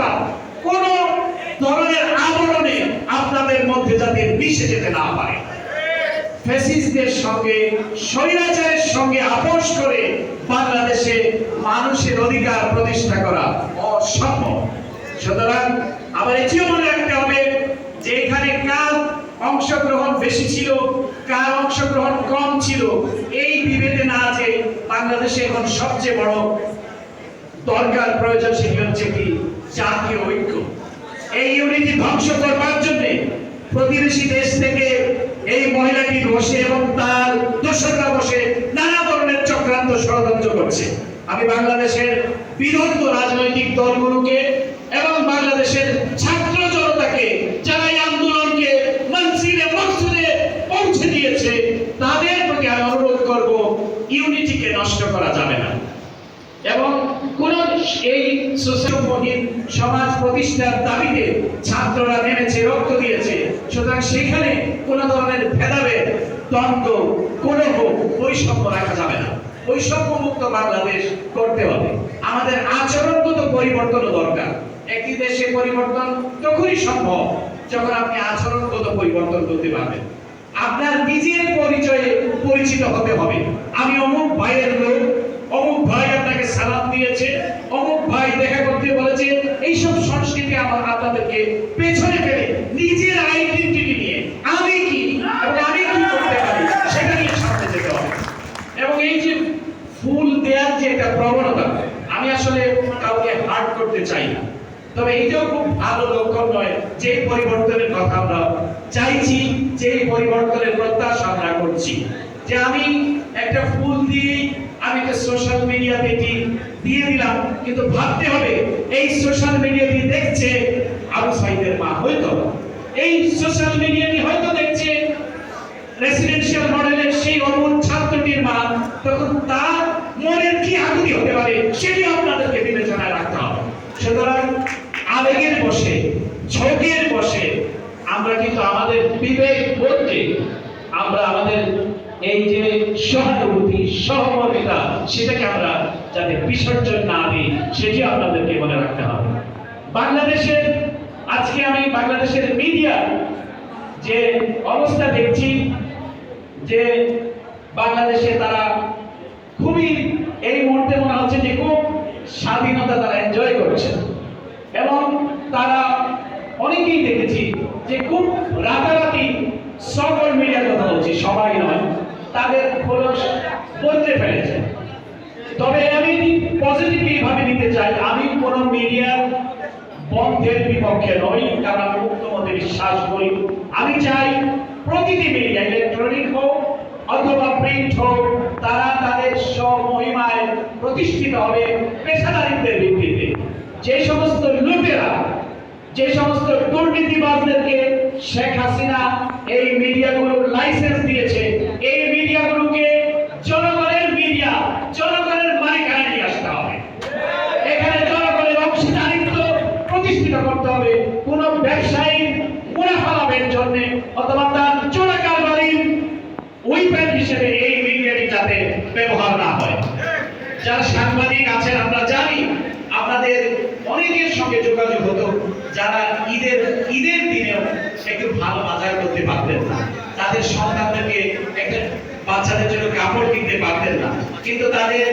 করা কোন ধরনের আবরণে আপনাদের মধ্যে যাতে মিশে যেতে না পারে। ফ্যাসিস্টদের সঙ্গে স্বৈরাচারের সঙ্গে আপোষ করে বাংলাদেশে মানুষের অধিকার প্রতিষ্ঠা করা অসম্ভব। সুতরাং আবার এটিও মনে রাখতে হবে যে এখানে কার অংশগ্রহণ বেশি ছিল, কার অংশগ্রহণ কম ছিল, এই বিভেদে না যে বাংলাদেশে এখন সবচেয়ে বড় দরকার প্রয়োজন সেটি হচ্ছে কি জাতীয় ঐক্য। এই ইউনিটি ধ্বংস করবার জন্য প্রতিবেশী দেশ থেকে এই মহিলাটি বসে এবং তার দোসররা বসে নানা ধরনের চক্রান্ত ষড়যন্ত্র করছে। আমি বাংলাদেশের বিরোধী রাজনৈতিক দলগুলোকে এবং বাংলাদেশের ছাত্র জনতাকে যারা এই আন্দোলনকে মঞ্চিলে মকসুদে পৌঁছে দিয়েছে তাদের প্রতি আমি অনুরোধ করব, ইউনিটিকে নষ্ট করা যাবে না এবং কোন এই সুশীলহীন সমাজ প্রতিষ্ঠার দাবিতে ছাত্ররা নেমেছে, রক্ত দিয়েছে। সুতরাং সেখানে কোন ধরনের ভেদাভেদ, দ্বন্দ্ব, কলহ, বৈষম্য রাখা যাবে না। বৈষম্য মুক্ত বাংলাদেশ করতে হবে। আমাদের আচরণগত পরিবর্তনও দরকার। একটি দেশে পরিবর্তন তখনই সম্ভব যখন আপনি আচরণগত পরিবর্তন করতে পারবেন। আপনার নিজের পরিচয়ে পরিচিত হতে হবে। আমি অমুক ভাইয়ের লোক, অমুক ভাই আপনাকে সালাম দিয়েছে, অমুক ভাই দেখা করতে বলেছে। এইসব সংস্কৃতি আপনাদেরকে পেছনে ফেলে নিজের আইডেন্টিটি নিয়ে আমি কি এবং আমি কি করতে পারি সেটা নিয়ে সামনে যেতে হবে। এবং এই যে ফুল দেওয়ার যে একটা প্রবণতা, আমি আসলে কাউকে হার্ট করতে চাই না, তবে এইটাও খুব ভালো লক্ষণ নয় যে পরিবর্তনের কথা আমরা চাইছি, যে পরিবর্তনের প্রত্যাশা আমরা করছি। যে আমি একটা ফুল দিয়ে আমি একটা সোশ্যাল মিডিয়াতে দিয়ে দিলাম, কিন্তু ভাবতে হবে এই সোশ্যাল মিডিয়াতে দেখছে আবু সাইদের মা, হয়তো এই সোশ্যাল মিডিয়াতে হয়তো দেখছে রেসিডেন্সিয়াল মডেলের সেই অমূল ছাত্রটির মা, তখন তার মনের কি আকুতি হতে পারে সেটি আপনাদেরকে বিবেচনায় রাখতে হবে। সুতরাং আবেগের বসে, ঝোঁকের বসে আমরা কিন্তু আমাদের বিবেক বোধকে আমরা আমাদের এই যে সহানুভূতি, সহমর্মিতা সেটাকে আমরা যাতে বিসর্জন না দিই সেটি আপনাদেরকে মনে রাখতে হবে। বাংলাদেশের আজকে আমি বাংলাদেশের মিডিয়া যে অবস্থা দেখছি, যে বাংলাদেশে তারা খুবই এই মুহূর্তে মনে হচ্ছে যে খুব স্বাধীনতা তারা এনজয় করছে এবং তারা অনেকেই দেখেছি যে খুব রাতারাতি সকল মিডিয়ার কথা বলছি, সবাই নয়, তাদের খোলস বদলে ফেলেছে। তবে আমি পজিটিভলি ভাবে নিতে চাই, আমি কোন মিডিয়ার বন্ধের বিপক্ষে নই, কারণ আমি মুক্ত মতে বিশ্বাস করি। আমি চাই প্রতিটি মিডিয়া, ইলেকট্রনিক হোক অথবা প্রিন্ট হোক, তারা তাদের স্বমহিমায় প্রতিষ্ঠিত হবে পেশাদারিত্বের ভিত্তিতে। যে সমস্ত লুটেরা, যে সমস্ত দুর্নীতিবাজদেরকে শেখ হাসিনা এই মিডিয়াগুলোর লাইসেন্স দিয়েছে, এই মিডিয়াগুলোকে জনগণের মিডিয়া, জনগণের মালিকানায় নিয়ে আসতে হবে। এখানে জনগণের অংশীদারিত্ব প্রতিষ্ঠিত করতে হবে। কোন ব্যবসায়ী মুনাফা লাভের জন্য অথবা তার চোরা কারবারির উইপেন হিসেবে এই মিডিয়াটি যাতে ব্যবহার না হয়। যারা সাংবাদিক আছেন আমরা জানি আপনাদের অনেকের সঙ্গে যোগাযোগ হতো, যারা ঈদের দিনেও একটু ভালো বাজার করতে পারতেন না, তাদের সন্তানদেরকে একটা বাচ্চাদের জন্য কাপড় কিনতে পারতেন না, কিন্তু তাদের